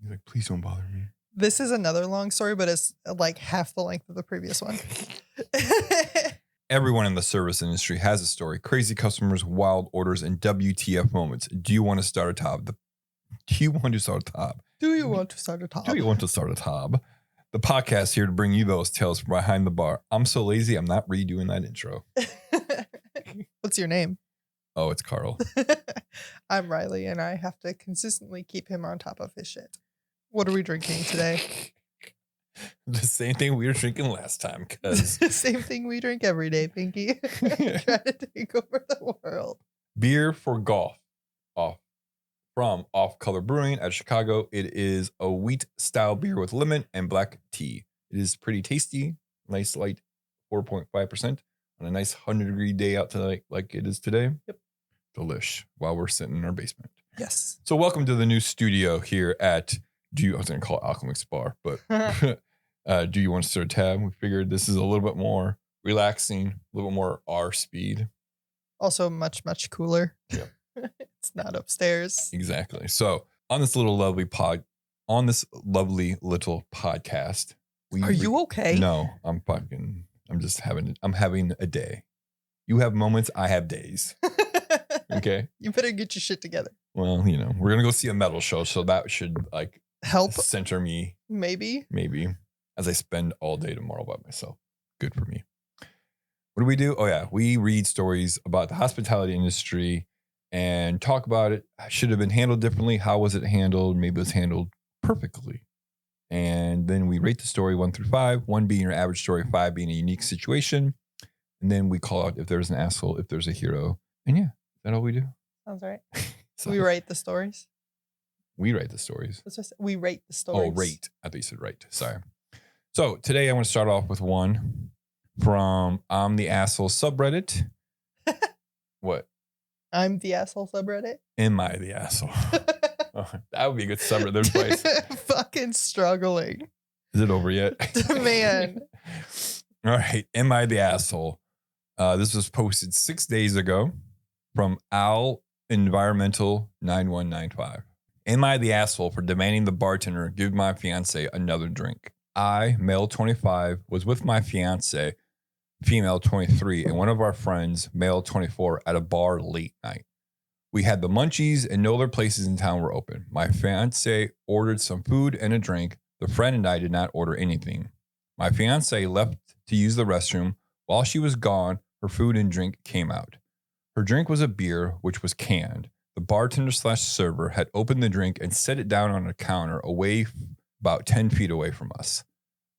He's like, please don't bother me. This is another long story, but it's like half the length of the previous one. Everyone in the service industry has a story. Crazy customers, wild orders, and WTF moments. Do you want to start a tab? Do you want to start a tab? Do you want to start a tab? Do you want to start a tab? The podcast here to bring you those tales from behind the bar. I'm so lazy, I'm not redoing that intro. What's your name? Oh, it's Carl. I'm Riley, and I have to consistently keep him on top of his shit. What are we drinking today? The same thing we were drinking last time, because same thing we drink every day, Pinky. Try to take over the world. Beer for golf. From Off Color Brewing at Chicago. It is a wheat style beer with lemon and black tea. It is pretty tasty. Nice light 4.5% on a nice 100-degree day out tonight like it is today. Yep. Delish while we're sitting in our basement. Yes. So welcome to the new studio here at I was going to call it Alchemix Bar, but do you want to start a tab? We figured this is a little bit more relaxing, a little bit more our speed. Also much, much cooler. Yep. It's not upstairs. Exactly. So on this little little podcast. Are you okay? No, I'm having a day. You have moments, I have days. Okay. You better get your shit together. Well, we're going to go see a metal show. So that should help center me. Maybe. As I spend all day tomorrow by myself. Good for me. What do we do? Oh yeah. We read stories about the hospitality industry and talk about it. Should have been handled differently. How was it handled? Maybe it was handled perfectly. And then we rate the story 1 through 5, 1 being your average story, 5 being a unique situation. And then we call out if there's an asshole, if there's a hero. And yeah, is that all we do? Sounds right. So we write the stories. We write the stories. We rate the stories. Oh, rate. I thought you said right. Sorry. So today I want to start off with one from I'm the Asshole subreddit. What? I'm the Asshole subreddit. Am I the asshole? Oh, that would be a good subreddit. There's twice. Fucking struggling. Is it over yet? Man. All right. Am I the asshole? This was posted 6 days ago from Al Environmental 9195. Am I the asshole for demanding the bartender give my fiance another drink? I, male 25, was with my fiance, female 23, and one of our friends, male 24, at a bar late night. We had the munchies and no other places in town were open. My fiance ordered some food and a drink. The friend and I did not order anything. My fiance left to use the restroom. While she was gone, her food and drink came out. Her drink was a beer, which was canned. The bartender/server had opened the drink and set it down on a counter about 10 feet away from us,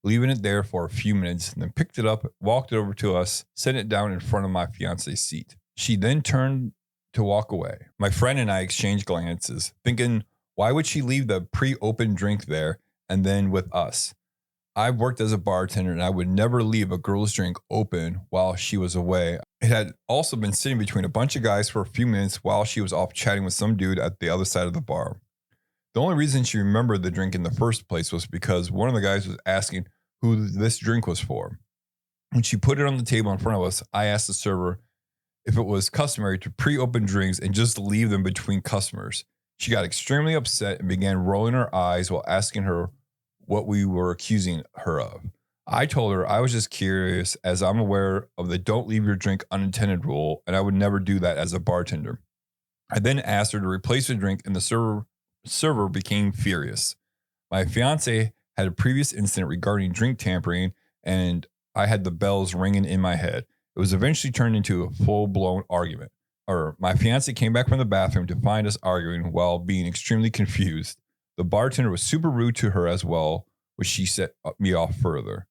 leaving it there for a few minutes, and then picked it up, walked it over to us, set it down in front of my fiance's seat. She then turned to walk away. My friend and I exchanged glances, thinking, why would she leave the pre-opened drink there and then with us? I've worked as a bartender, and I would never leave a girl's drink open while she was away. It had also been sitting between a bunch of guys for a few minutes while she was off chatting with some dude at the other side of the bar. The only reason she remembered the drink in the first place was because one of the guys was asking who this drink was for. When she put it on the table in front of us, I asked the server if it was customary to pre-open drinks and just leave them between customers. She got extremely upset and began rolling her eyes while asking her what we were accusing her of. I told her I was just curious, as I'm aware of the don't leave your drink unattended rule, and I would never do that as a bartender. I then asked her to replace the drink, and the server became furious. My fiance had a previous incident regarding drink tampering, and I had the bells ringing in my head. It was eventually turned into a full-blown argument. My fiance came back from the bathroom to find us arguing while being extremely confused. The bartender was super rude to her as well, which she set me off further.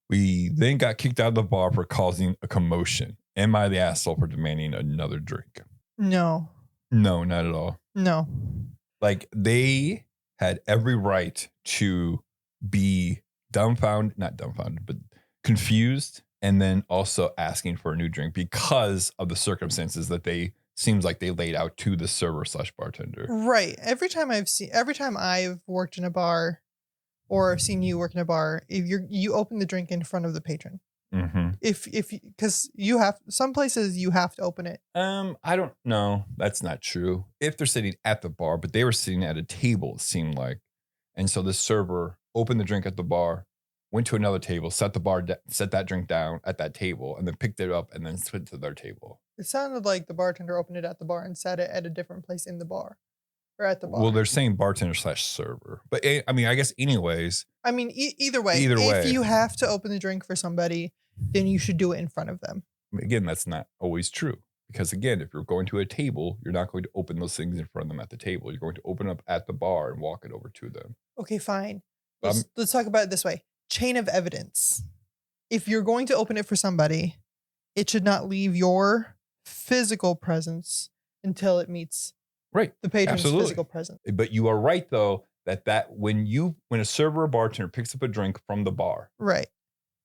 We then got kicked out of the bar for causing a commotion. Am I the asshole for demanding another drink? No. No, not at all. No. They had every right to be not dumbfounded, but confused, and then also asking for a new drink because of the circumstances that seems like they laid out to the server/bartender. Right. Every time I've worked in a bar or seen you work in a bar, if you open the drink in front of the patron. Mm-hmm. Because some places you have to open it. I don't know. That's not true. If they're sitting at the bar, but they were sitting at a table, it seemed like. And so this server opened the drink at the bar, went to another table, set that drink down at that table, and then picked it up and then went to their table. It sounded like the bartender opened it at the bar and set it at a different place in the bar. Or at the bar. Well, they're saying bartender/server. But I mean, I guess anyways. I mean, either way. If you have to open the drink for somebody, then you should do it in front of them. Again, that's not always true. Because again, if you're going to a table, you're not going to open those things in front of them at the table. You're going to open up at the bar and walk it over to them. Okay, fine. Let's talk about it this way. Chain of evidence. If you're going to open it for somebody, it should not leave your physical presence until it meets the patron's physical presence. But you are right, though, that when a server or bartender picks up a drink from the bar, right,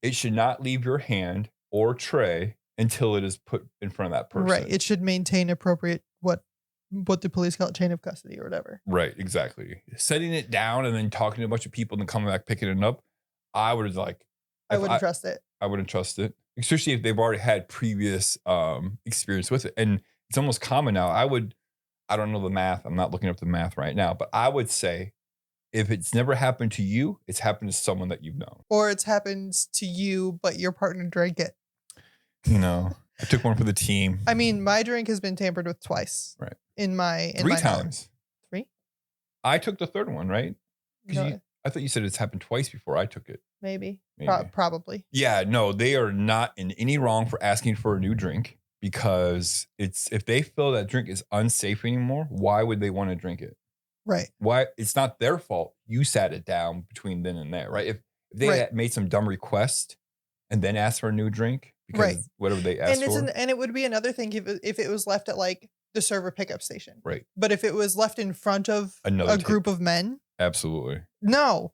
it should not leave your hand or tray until it is put in front of that person. Right. It should maintain appropriate what the police call it, chain of custody or whatever. Right, exactly. Setting it down and then talking to a bunch of people and then coming back picking it up, I wouldn't trust it. I wouldn't trust it, especially if they've already had previous experience with it. And it's almost common now. I don't know the math. I'm not looking up the math right now, but I would say if it's never happened to you, it's happened to someone that you've known. Or it's happened to you, but your partner drank it. I took one for the team. I mean, my drink has been tampered with twice. Right. Three times. 3? I took the third one, right? No. I thought you said it's happened twice before I took it. Maybe. Probably. Yeah, no, they are not in any wrong for asking for a new drink because if they feel that drink is unsafe anymore, why would they want to drink it? Right. Why? It's not their fault. You sat it down between then and there, right? If they had made some dumb request and then asked for a new drink because whatever they asked for. And it would be another thing if it was left at like the server pickup station. Right. But if it was left in front of a group of men. Absolutely. No.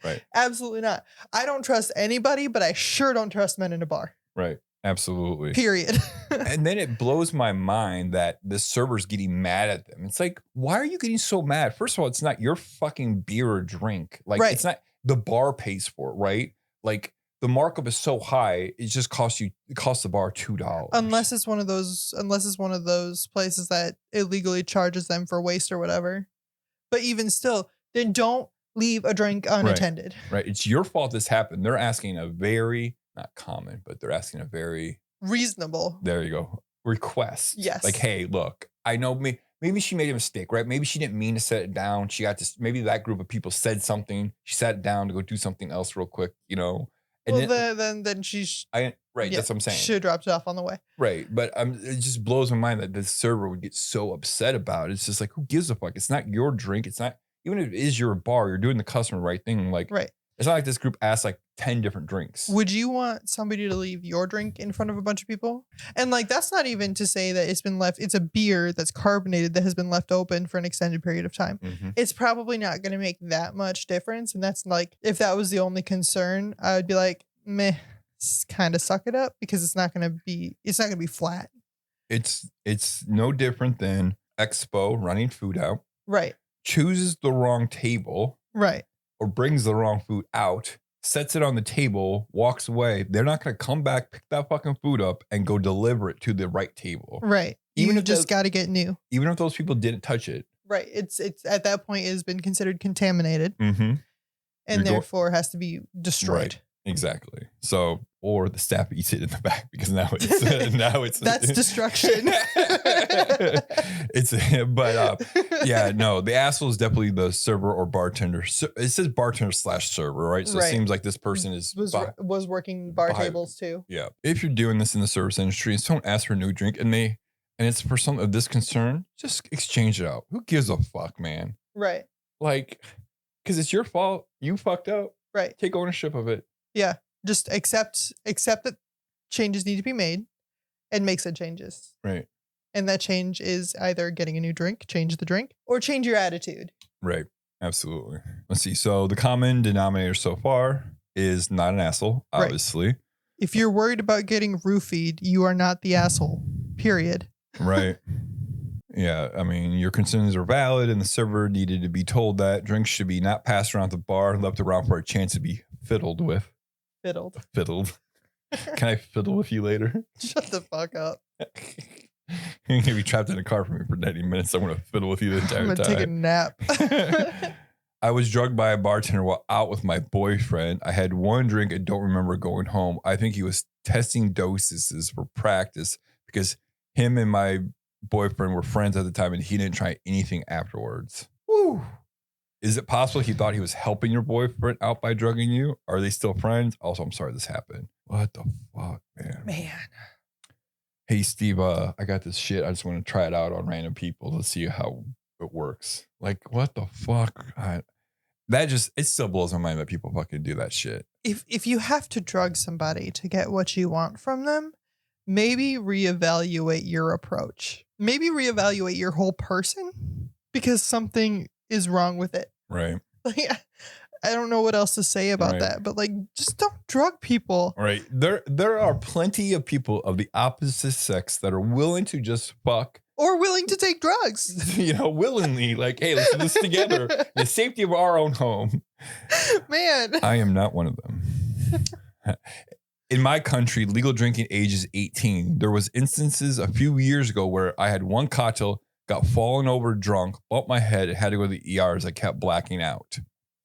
Right. Absolutely not. I don't trust anybody, but I sure don't trust men in a bar. Right. Absolutely. Period. And then it blows my mind that the server's getting mad at them. It's like, why are you getting so mad? First of all, it's not your fucking beer or drink. Like, it's not the bar pays for it, right? Like, the markup is so high, it just costs the bar $2. Unless it's one of those places that illegally charges them for waste or whatever. But even still, then don't leave a drink unattended. Right. It's your fault this happened. They're asking a very, not common, but they're asking a very reasonable. There you go. Request. Yes. Like, hey, look, I know maybe she made a mistake, right? Maybe she didn't mean to set it down. She got this, maybe that group of people said something. She sat it down to go do something else real quick, And then she's that's what I'm saying. Should have dropped it off on the way. Right. But it just blows my mind that the server would get so upset about it. It's just like, who gives a fuck? It's not your drink. It's not, even if it is your bar, you're doing the customer right thing. Like, it's not like this group asked like 10 different drinks. Would you want somebody to leave your drink in front of a bunch of people? And like, that's not even to say that it's been left. It's a beer that's carbonated that has been left open for an extended period of time. Mm-hmm. It's probably not going to make that much difference. And that's like, if that was the only concern, I would be like, meh, kind of suck it up because it's not going to be flat. It's no different than Expo running food out. Right. Chooses the wrong table. Right. Or brings the wrong food out, sets it on the table, walks away. They're not going to come back, pick that fucking food up, and go deliver it to the right table. Right. Even if just got to get new. Even if those people didn't touch it. Right. It's at that point it has been considered contaminated. Mm-hmm. And therefore has to be destroyed. Right. Exactly. So, or the staff eats it in the back because now it's that's destruction. The asshole is definitely the server or bartender. It says bartender/server, right? So it seems like this person was working bar tables too. Yeah. If you're doing this in the service industry and someone asks for a new drink and it's for some of this concern, just exchange it out. Who gives a fuck, man? Right. Like, because it's your fault. You fucked up. Right. Take ownership of it. Yeah. Just accept that changes need to be made and make said changes. Right. And that change is either getting a new drink, change the drink, or change your attitude. Right. Absolutely. Let's see. So the common denominator so far is not an asshole, obviously. Right. If you're worried about getting roofied, you are not the asshole. Period. Right. Yeah, I mean, your concerns are valid, and the server needed to be told that drinks should be not passed around the bar, left around for a chance to be fiddled with. Fiddled. Can I fiddle with you later? Shut the fuck up. You're going to be trapped in a car for me for 90 minutes. I want to fiddle with you the entire time. I'm going to take a nap. I was drugged by a bartender while out with my boyfriend. I had one drink and don't remember going home. I think he was testing doses for practice because him and my boyfriend were friends at the time and he didn't try anything afterwards. Woo. Is it possible he thought he was helping your boyfriend out by drugging you? Are they still friends? Also, I'm sorry this happened. What the fuck, man? Hey, Steve, I got this shit. I just want to try it out on random people to see how it works. Like, what the fuck? It still blows my mind that people fucking do that shit. If you have to drug somebody to get what you want from them, maybe reevaluate your approach. Maybe reevaluate your whole person because something is wrong with it. Right. Like, I don't know what else to say about that, but like, just don't drug people. Right. There are plenty of people of the opposite sex that are willing to just fuck. Or willing to take drugs. Willingly. Like, hey, let's do this together in the safety of our own home. Man. I am not one of them. In my country, legal drinking age is 18. There was instances a few years ago where I had one cocktail, got fallen over drunk, bumped my head, and had to go to the ER as I kept blacking out.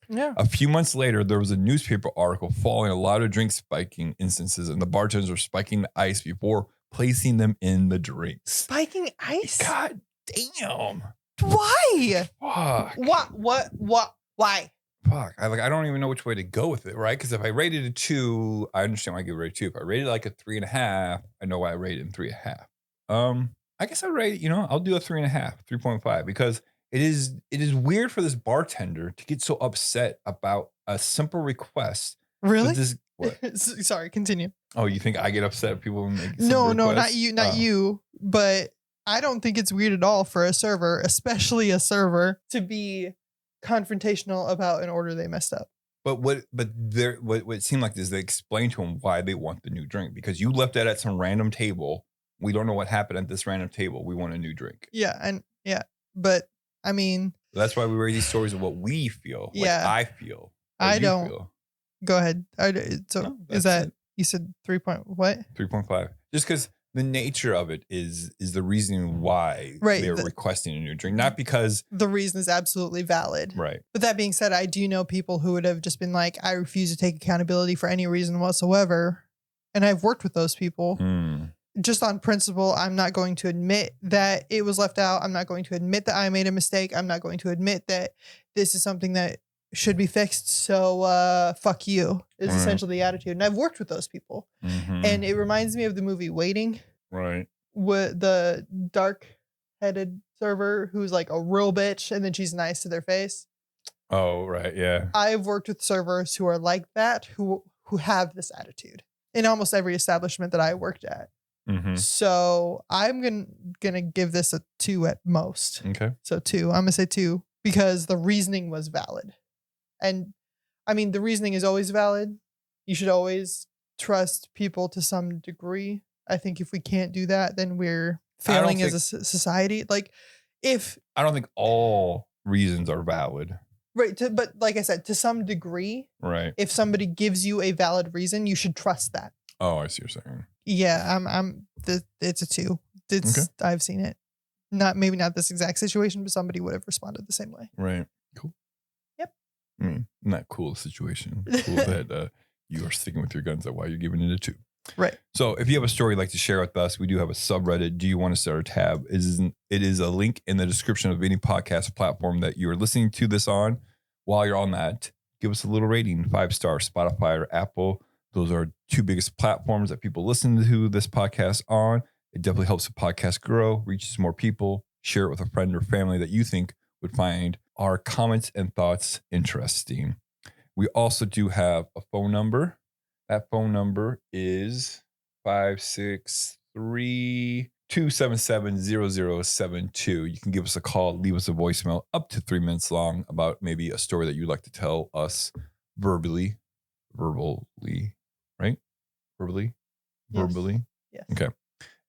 Yeah. A few months later, there was a newspaper article following a lot of drink spiking instances, and the bartenders were spiking the ice before placing them in the drinks. Spiking ice? God damn. Why? Fuck. What? Why? Fuck. I don't even know which way to go with it, right? Because if I rated a 2, I understand why I give it a 2. If I rated like a 3.5, I know why I rated him 3.5. I guess I rate, I'll do a 3.5, 3.5, because it is weird for this bartender to get so upset about a simple request. Really? What? Sorry, continue. Oh, you think I get upset if people make No, not you. But I don't think it's weird at all for a server, especially a server, to be confrontational about an order they messed up. But what it seemed like is they explained to him why they want the new drink, because you left that at some random table. We don't know what happened at this random table. We want a new drink. Yeah, but I mean, that's why we read these stories of what we feel. Yeah, I feel. I don't. Feel. Go ahead. So is that you said 3 point what? 3.5. Just because the nature of it is the reason why they're requesting a new drink, not because the reason is absolutely valid. Right. But that being said, I do know people who would have just been like, I refuse to take accountability for any reason whatsoever, and I've worked with those people. Just on principle, I'm not going to admit that it was left out. I'm not going to admit that I made a mistake. I'm not going to admit that this is something that should be fixed. So fuck you is essentially the attitude. And I've worked with those people. And it reminds me of the movie Waiting. Right. With the dark-headed server who's like a real bitch and then she's nice to their face. Oh, right. Yeah. I've worked with servers who are like that, who have this attitude in almost every establishment that I worked at. So I'm gonna give this a 2 at most. Okay. So 2. I'm gonna say 2 because the reasoning was valid. And I mean, the reasoning is always valid. You should always trust people to some degree. I think if we can't do that, then we're failing as a society. Like I don't think all reasons are valid. Right. But like I said, to some degree, right. If somebody gives you a valid reason, you should trust that. Oh, I see what you're saying. Yeah, it's a 2. I've seen it. Maybe not this exact situation, but somebody would have responded the same way. Right. Cool. Yep. I mean, not cool situation. Cool that you are sticking with your guns. That's why you're giving it a 2. Right. So if you have a story you'd like to share with us, we do have a subreddit. Do you want to start a tab? It is a link in the description of any podcast platform that you are listening to this on. While you're on that, give us a little rating, 5-star, Spotify or Apple. Those are 2 biggest platforms that people listen to this podcast on. It definitely helps the podcast grow, reaches more people. Share it with a friend or family that you think would find our comments and thoughts interesting. We also do have a phone number. That phone number is 563-277-0072. You can give us a call, leave us a voicemail up to 3 minutes long about maybe a story that you'd like to tell us verbally, right? Verbally? Yes. Okay.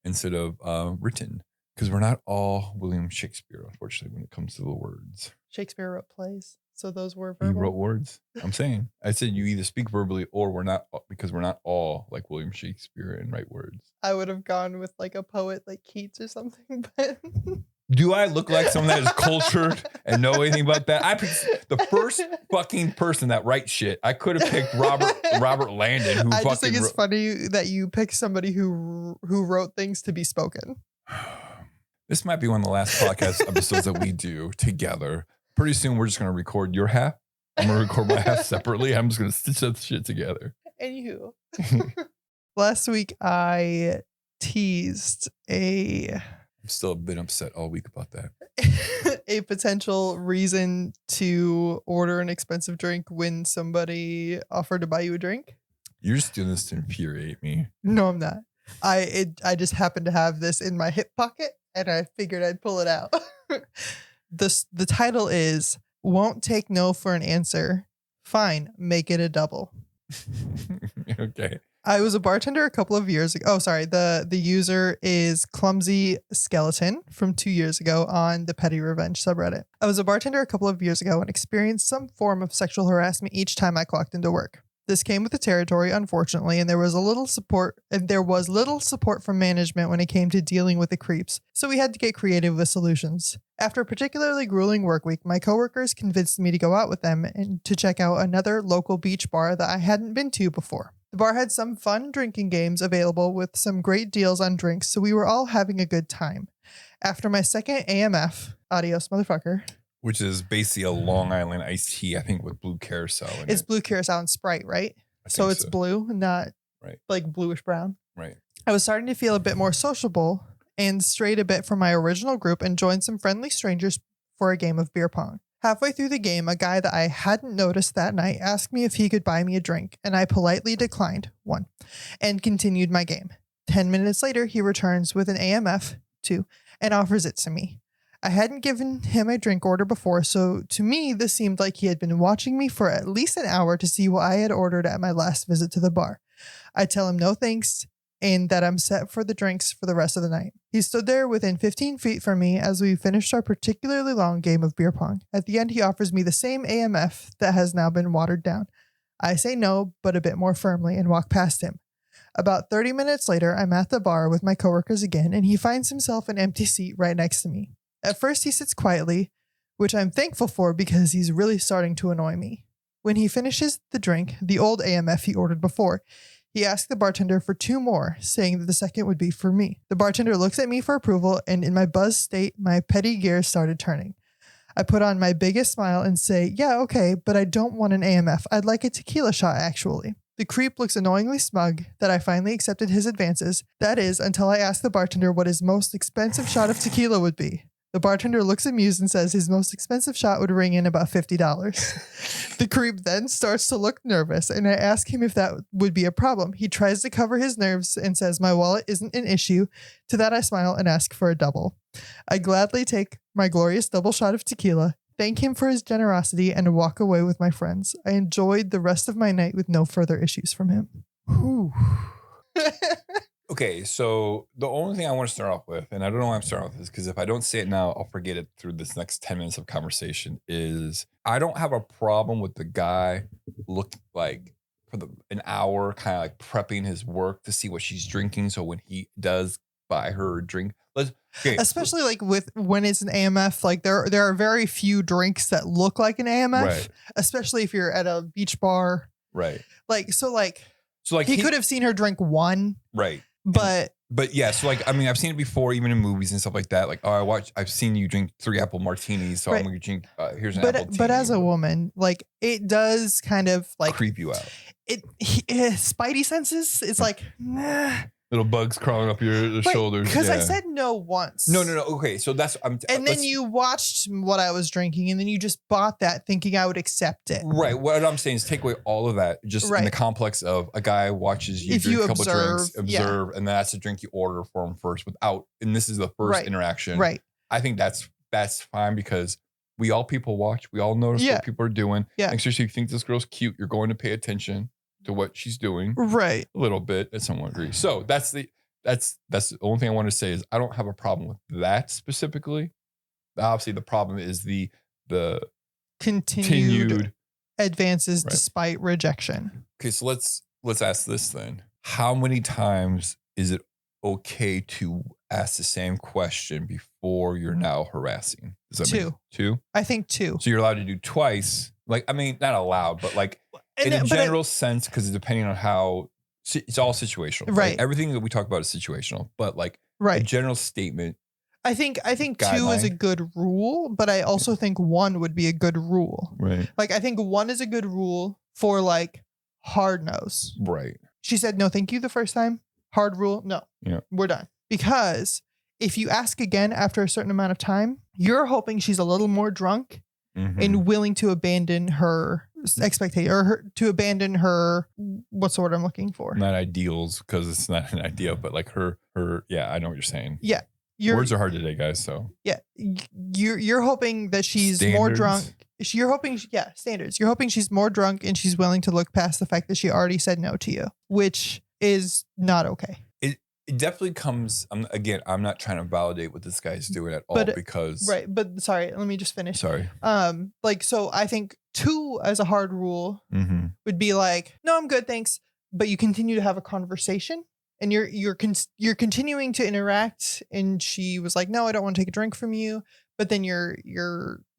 Instead of written. Because we're not all William Shakespeare, unfortunately, when it comes to the words. Shakespeare wrote plays, so those were verbal. You wrote words. I'm saying. I said you either speak verbally or we're not, because we're not all like William Shakespeare and write words. I would have gone with like a poet like Keats or something, but Do I look like someone that is cultured and know anything about that? The first fucking person that writes shit. I could have picked Robert Landon. I just think it's funny that you picked somebody who wrote things to be spoken. This might be one of the last podcast episodes that we do together. Pretty soon, we're just going to record your half. I'm going to record my half separately. I'm just going to stitch that shit together. Anywho. Last week, I teased I'm still a bit upset all week about that. A potential reason to order an expensive drink when somebody offered to buy you a drink. You're just doing this to infuriate me. No, I'm not. I just happened to have this in my hip pocket and I figured I'd pull it out. The title is "Won't Take No for an Answer. Fine, make it a double." Okay. I was a bartender a couple of years ago. Oh, sorry. The user is Clumsy Skeleton from 2 years ago on the Petty Revenge subreddit. I was a bartender a couple of years ago and experienced some form of sexual harassment each time I clocked into work. This came with the territory, unfortunately, and there was little support from management when it came to dealing with the creeps, so we had to get creative with solutions. After a particularly grueling work week, my coworkers convinced me to go out with them and to check out another local beach bar that I hadn't been to before. The bar had some fun drinking games available with some great deals on drinks, so we were all having a good time. After my second AMF, adios motherfucker, which is basically a Long Island iced tea, I think, with blue carousel in it's blue carousel and Sprite, right? So it's blue, not like bluish brown. Right. I was starting to feel a bit more sociable and strayed a bit from my original group and joined some friendly strangers for a game of beer pong. Halfway through the game, a guy that I hadn't noticed that night asked me if he could buy me a drink, and I politely declined one and continued my game. 10 minutes later, he returns with an AMF, 2, and offers it to me. I hadn't given him a drink order before, so to me, this seemed like he had been watching me for at least an hour to see what I had ordered at my last visit to the bar. I tell him no thanks and that I'm set for the drinks for the rest of the night. He stood there within 15 feet from me as we finished our particularly long game of beer pong. At the end, he offers me the same AMF that has now been watered down. I say no, but a bit more firmly, and walk past him. About 30 minutes later, I'm at the bar with my coworkers again, and he finds himself an empty seat right next to me. At first, he sits quietly, which I'm thankful for because he's really starting to annoy me. When he finishes the drink, the old AMF he ordered before, he asks the bartender for 2 more, saying that the second would be for me. The bartender looks at me for approval, and in my buzz state, my petty gears started turning. I put on my biggest smile and say, "Yeah, okay, but I don't want an AMF. I'd like a tequila shot, actually." The creep looks annoyingly smug that I finally accepted his advances. That is, until I ask the bartender what his most expensive shot of tequila would be. The bartender looks amused and says his most expensive shot would ring in about $50. The creep then starts to look nervous, and I ask him if that would be a problem. He tries to cover his nerves and says my wallet isn't an issue. To that I smile and ask for a double. I gladly take my glorious double shot of tequila, thank him for his generosity, and walk away with my friends. I enjoyed the rest of my night with no further issues from him. Whew. Okay, so the only thing I want to start off with, and I don't know why I'm starting with this, because if I don't say it now, I'll forget it through this next 10 minutes of conversation, is I don't have a problem with the guy look like for an hour kind of like prepping his work to see what she's drinking. So when he does buy her a drink, especially like when it's an AMF, like there are very few drinks that look like an AMF, right, especially if you're at a beach bar. Right. So like he could have seen her drink one. Right. But yeah, so like, I mean, I've seen it before, even in movies and stuff like that. Like, I've seen you drink 3 apple martinis, so right. I'm going to drink, here's an apple tea. But as a woman, like, it does kind of like creep you out. Spidey senses, it's like, nah. Little bugs crawling up your shoulders. Because I said no once. No. Okay, so that's... and then you watched what I was drinking, and then you just bought that thinking I would accept it. Right. What I'm saying is take away all of that, just in the complex of a guy watches you drink a couple drinks, and that's a drink you order for him first without... And this is the first interaction. Right. I think that's fine because we all people watch. We all notice what people are doing. Yeah. And especially if you think this girl's cute, you're going to pay attention to what she's doing, right? A little bit, at some degree. So that's the only thing I want to say is I don't have a problem with that specifically. Obviously, the problem is the continued advances despite rejection. Okay, so let's ask this then: how many times is it okay to ask the same question before you're now harassing? Does that make 2? I think 2. So you're allowed to do twice. Like, I mean, not allowed, but like in a general sense, because depending on how it's all situational. Right. Everything that we talk about is situational, but like a general statement. I think 2 is a good rule, but I also think 1 would be a good rule. Right. Like, I think 1 is a good rule for like hard no's. Right. She said, no, thank you the first time. Hard rule. No, we're done. Because if you ask again after a certain amount of time, you're hoping she's a little more drunk and willing to abandon her expectation or to abandon her. What's the word I'm looking for? Not ideals, because it's not an idea, but like her. Yeah, I know what you're saying. Yeah. Words are hard today, guys. So yeah, you're hoping that she's more drunk. You're hoping, standards. You're hoping she's more drunk and she's willing to look past the fact that she already said no to you, which is not okay. It definitely comes. Again, I'm not trying to validate what this guy's doing at all because But sorry, let me just finish. Sorry. So I think 2 as a hard rule would be like, no, I'm good, thanks. But you continue to have a conversation. And you're continuing to interact, and she was like, "No, I don't want to take a drink from you." But then you're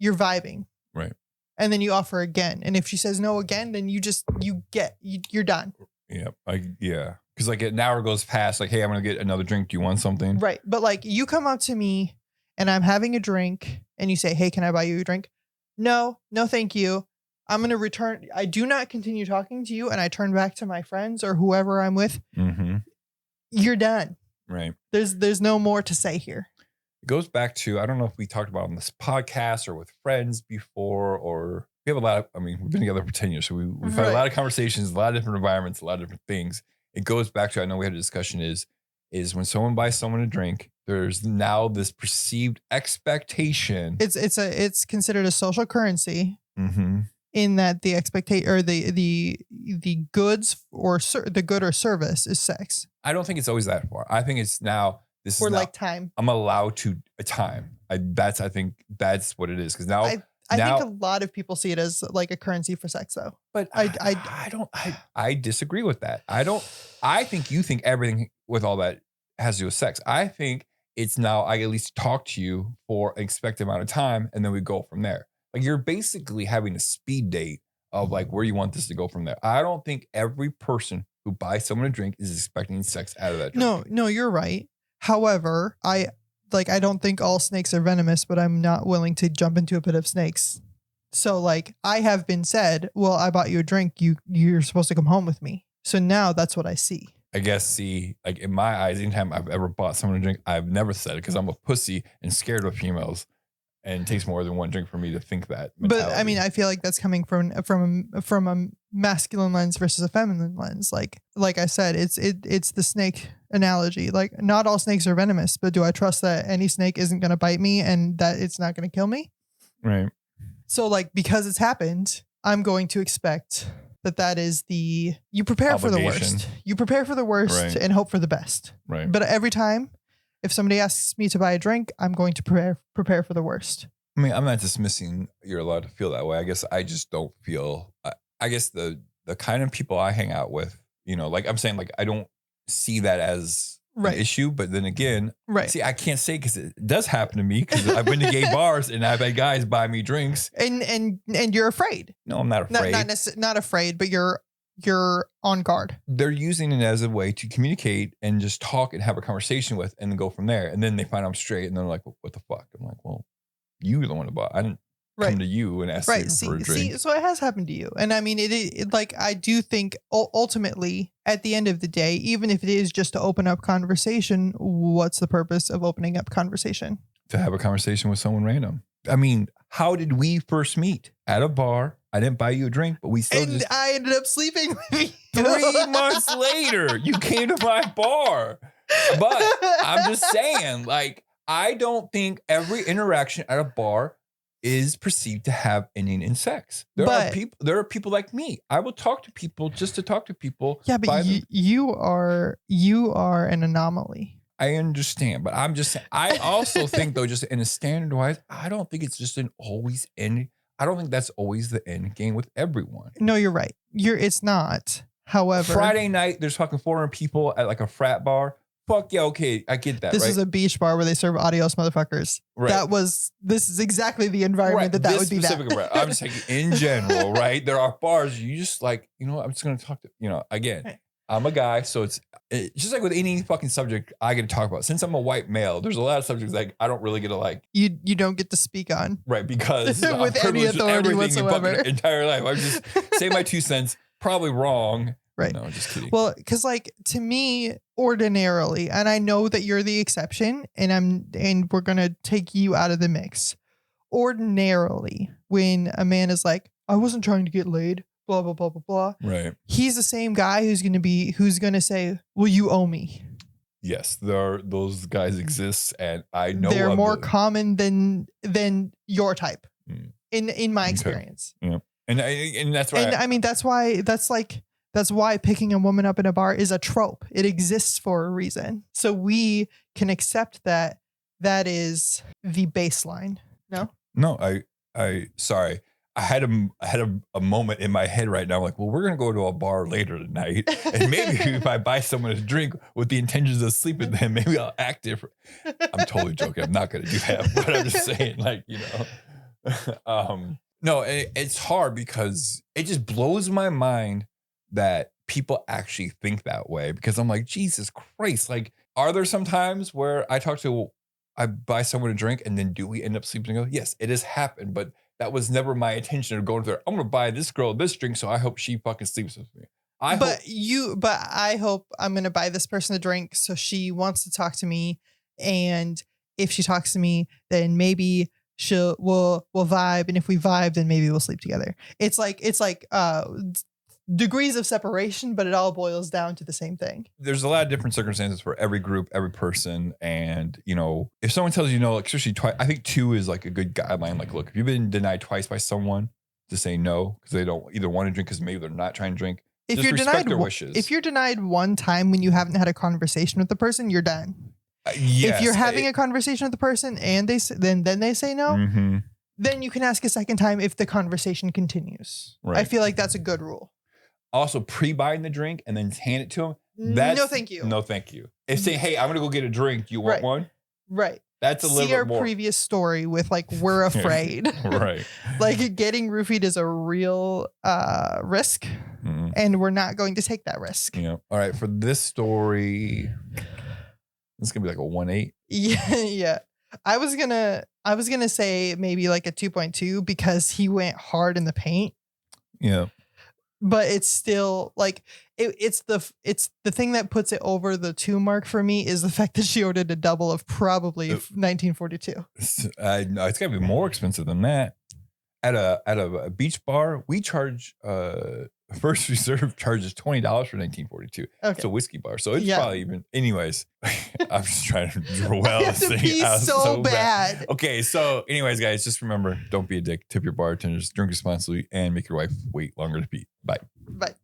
vibing, right? And then you offer again, and if she says no again, then you're done. Yeah, because like an hour goes past, like, hey, I'm gonna get another drink. Do you want something? Right, but like you come up to me, and I'm having a drink, and you say, "Hey, can I buy you a drink?" No, thank you. I'm gonna return. I do not continue talking to you, and I turn back to my friends or whoever I'm with. You're done. Right. There's no more to say here. It goes back to, I don't know if we talked about on this podcast or with friends before, or we have a lot of, we've been together for 10 years. So we've had a lot of conversations, a lot of different environments, a lot of different things. It goes back to, I know we had a discussion is when someone buys someone a drink, there's now this perceived expectation. It's considered a social currency. In that the expectation or the goods or the good or service is sex. I don't think it's always that far. I think it's now this or is like time. I'm allowed to a time. I think that's what it is because now I think a lot of people see it as like a currency for sex though. But I disagree with that. I think you think everything with all that has to do with sex. I think it's now I at least talk to you for an expected amount of time and then we go from there. Like you're basically having a speed date of like where you want this to go from there. I don't think every person who buys someone a drink is expecting sex out of that drink. No, you're right. However, I don't think all snakes are venomous, but I'm not willing to jump into a pit of snakes. So like I have been said, well, I bought you a drink. You're supposed to come home with me. So now that's what I see. I guess like in my eyes, anytime I've ever bought someone a drink, I've never said it because I'm a pussy and scared of females. And it takes more than one drink for me to think that mentality. But I mean, I feel like that's coming from a masculine lens versus a feminine lens. Like I said, it's the snake analogy. Like not all snakes are venomous, but do I trust that any snake isn't going to bite me and that it's not going to kill me? Right. So like, because it's happened, I'm going to expect that is you prepare for the worst. You prepare for the worst and hope for the best. Right. But every time, if somebody asks me to buy a drink, I'm going to prepare for the worst. I mean, I'm not dismissing you're allowed to feel that way. I guess I just don't feel, I guess the kind of people I hang out with, like I'm saying, like, I don't see that as an issue. But then again, see, I can't say because it does happen to me because I've been to gay bars and I've had guys buy me drinks. And you're afraid. No, I'm not afraid. Not afraid, but you're on guard. They're using it as a way to communicate and just talk and have a conversation with and then go from there. And then they find I'm straight and they're like, well, what the fuck? I'm like, well, you were the one to buy. I didn't come to you and ask you for a drink. So it has happened to you. And I mean, it like, I do think ultimately at the end of the day, even if it is just to open up conversation, what's the purpose of opening up conversation? To have a conversation with someone random. I mean, how did we first meet? At a bar. I didn't buy you a drink, but we still I ended up sleeping with you. 3 months later, you came to my bar. But I'm just saying, like, I don't think every interaction at a bar is perceived to have ending in sex. There are people like me. I will talk to people just to talk to people. Yeah, but you are an anomaly. I understand, but I'm just saying, I also think though, just in a standard wise, I don't think it's just an always end. I don't think that's always the end game with everyone. No, you're right. It's not. However, Friday night, there's fucking 400 people at like a frat bar. fuck yeah, okay, I get that. This right? is a beach bar where they serve adios motherfuckers. Right. This is exactly the environment right. that would be that. I'm just saying in general, right? There are bars you just like, I'm just going to talk to, again, Right. I'm a guy. So it's just like with any fucking subject I get to talk about. Since I'm a white male, there's a lot of subjects like I don't really get to like. You don't get to speak on. Right. Because with I'm any privileged authority with everything whatsoever. in fucking entire life. I'm just saying my 2 cents, probably wrong. Right. No, just kidding. Well, because like to me, ordinarily, and I know that you're the exception, and we're gonna take you out of the mix. Ordinarily, when a man is like, I wasn't trying to get laid, blah blah blah blah blah. Right. He's the same guy who's gonna say, well, you owe me. Yes, those guys exist, and I know they're more common than your type. In my experience. Yeah. And that's why I mean that's why picking a woman up in a bar is a trope. It exists for a reason. So we can accept that is the baseline. No? No, I sorry. I had a moment in my head right now, like, well, we're gonna go to a bar later tonight, and maybe if I buy someone a drink with the intentions of sleeping with them, maybe I'll act different. I'm totally joking. I'm not gonna do that, but I'm just saying, like, no, it's hard because it just blows my mind that people actually think that way. Because I'm like, Jesus Christ, like, are there some times where I buy someone a drink and then do we end up sleeping together? Yes, it has happened, but that was never my intention of going there. I'm gonna buy this girl this drink, so I hope she fucking sleeps with me. But I hope I'm gonna buy this person a drink so she wants to talk to me, and if she talks to me, then maybe we'll vibe, and if we vibe, then maybe we'll sleep together. It's like degrees of separation, but it all boils down to the same thing. There's a lot of different circumstances for every group, every person. And, if someone tells you no, like, especially twice, I think 2 is like a good guideline. Like, look, if you've been denied twice by someone, to say no, because they don't either want to drink because maybe they're not trying to drink. If just you're respect denied their wishes. If you're denied one time when you haven't had a conversation with the person, you're done. Yes, if you're having a conversation with the person and then they say no, mm-hmm. then you can ask a second time if the conversation continues. Right. I feel like that's a good rule. Also, pre-buying the drink and then hand it to them. No, thank you. No, thank you. If saying, hey, I'm going to go get a drink. Do you want one? Right. That's a little bit more. See our previous story with like, we're afraid. Right. Like getting roofied is a real risk. Mm-hmm. And we're not going to take that risk. Yeah. All right. For this story, it's going to be like a 1.8. Yeah. I was gonna say maybe like a 2.2 because he went hard in the paint. Yeah. But it's still like it's the thing that puts it over the 2 mark for me is the fact that she ordered a double of probably 1942. No, it's gotta be more expensive than that. At a beach bar, we charge First Reserve charges $20 for 1942. Okay. It's a whiskey bar, so it's probably even. Anyways, I'm just trying to dwell this thing out so bad. Okay, so anyways, guys, just remember, don't be a dick. Tip your bartenders, drink responsibly, and make your wife wait longer to pee. Bye. Bye.